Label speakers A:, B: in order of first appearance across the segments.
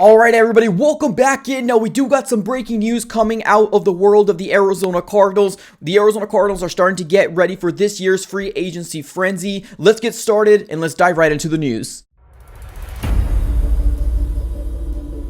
A: Alright everybody, welcome back in. Now we do got some breaking news coming out of the world of the Arizona Cardinals. The Arizona Cardinals are starting to get ready for this year's free agency frenzy. Let's get started and let's dive right into the news.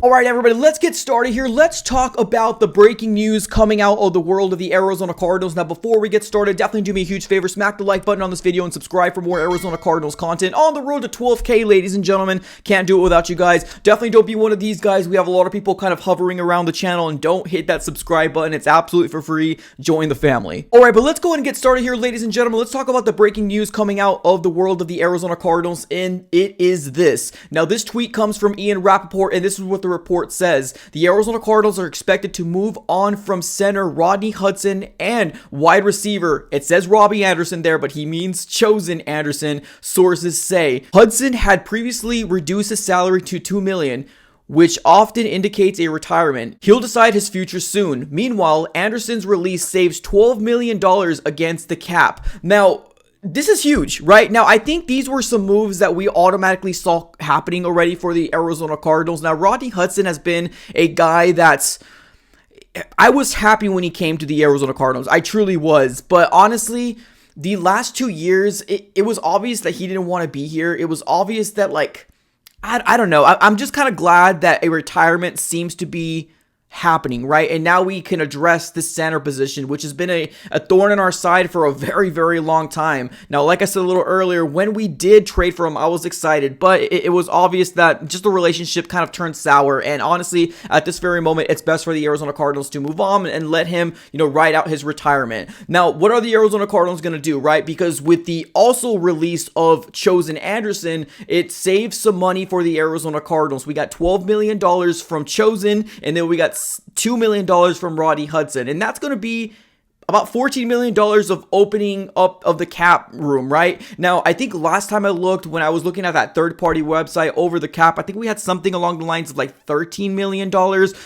A: Alright everybody, let's get started here. Let's talk about the breaking news coming out of the world of the Arizona Cardinals. Now before we get started, definitely do me a huge favor, smack the like button on this video and subscribe for more Arizona Cardinals content on the road to 12K, ladies and gentlemen. Can't do it without you guys. Definitely don't be one of these guys. We have a lot of people kind of hovering around the channel, and don't hit that subscribe button. It's absolutely for free. Join the family. Alright, but let's go ahead and get started here, ladies and gentlemen. Let's talk about the breaking news coming out of the world of the Arizona Cardinals, and it is this. Now this tweet comes from Ian Rappaport, and this is what the report says. The Arizona Cardinals are expected to move on from center Rodney Hudson and wide receiver. It says Robbie Anderson there, but he means Chosen Anderson, sources say. Hudson had previously reduced his salary to $2 million, which often indicates a retirement. He'll decide his future soon. Meanwhile, Anderson's release saves $12 million against the cap. Now, this is huge, right? Now, I think these were some moves that we automatically saw happening already for the Arizona Cardinals. Now, Rodney Hudson has been a guy I was happy when he came to the Arizona Cardinals. I truly was. But honestly, the last 2 years, it was obvious that he didn't want to be here. It was obvious that, I don't know. I'm just kind of glad that a retirement seems to be happening, right? And now we can address the center position, which has been a thorn in our side for a very, very long time. Now, like I said a little earlier, when we did trade for him, I was excited, but it was obvious that just the relationship kind of turned sour. And honestly, at this very moment, it's best for the Arizona Cardinals to move on and let him, ride out his retirement. Now, what are the Arizona Cardinals going to do, right? Because with the also release of Chosen Anderson, it saves some money for the Arizona Cardinals. We got $12 million from Chosen, and then we got $2 million from Rodney Hudson, and that's going to be about $14 million of opening up of the cap room, right? Now, I think last time I looked, when I was looking at that third-party website over the cap, I think we had something along the lines of like $13 million.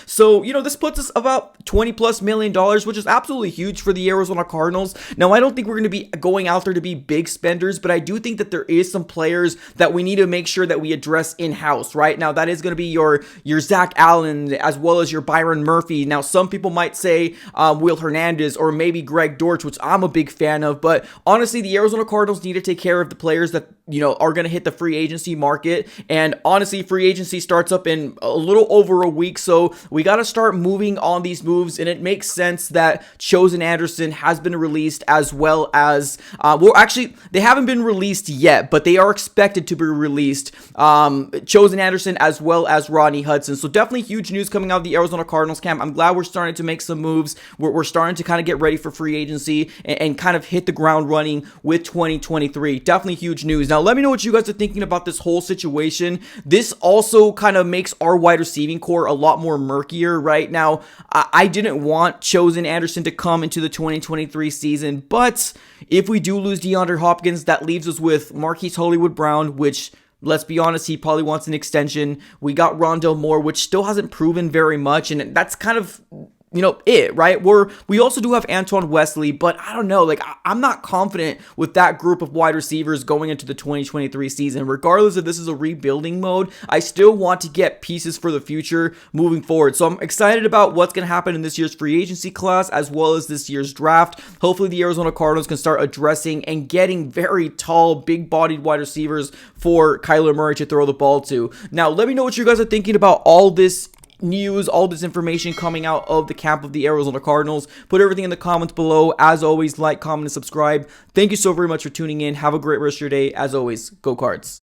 A: So, this puts us about $20+ million, which is absolutely huge for the Arizona Cardinals. Now, I don't think we're going to be going out there to be big spenders, but I do think that there is some players that we need to make sure that we address in-house, right? Now, that is going to be your Zach Allen as well as your Byron Murphy. Now, some people might say Will Hernandez or maybe Greg Dortch, which I'm a big fan of, but honestly, the Arizona Cardinals need to take care of the players that are going to hit the free agency market. And honestly, free agency starts up in a little over a week, so we got to start moving on these moves. And it makes sense that Chosen Anderson has been released, as well as actually, they haven't been released yet, but they are expected to be released. Chosen Anderson as well as Rodney Hudson. So definitely huge news coming out of the Arizona Cardinals camp. I'm glad we're starting to make some moves. We're starting to kind of get ready for free agency and kind of hit the ground running with 2023. Definitely huge news. Now, let me know what you guys are thinking about this whole situation. This also kind of makes our wide receiving core a lot more murkier right now. I didn't want Chosen Anderson to come into the 2023 season, but if we do lose DeAndre Hopkins, that leaves us with Marquise Hollywood Brown, which, let's be honest, he probably wants an extension. We got Rondell Moore, which still hasn't proven very much, and that's kind of right? We also do have Antoine Wesley, but I don't know, I'm not confident with that group of wide receivers going into the 2023 season. Regardless if this is a rebuilding mode, I still want to get pieces for the future moving forward. So I'm excited about what's going to happen in this year's free agency class, as well as this year's draft. Hopefully the Arizona Cardinals can start addressing and getting very tall, big-bodied wide receivers for Kyler Murray to throw the ball to. Now, let me know what you guys are thinking about all this news, all this information coming out of the camp of the Arizona Cardinals. Put everything in the comments below. As always, like, comment, and subscribe. Thank you so very much for tuning in. Have a great rest of your day. As always, go Cards.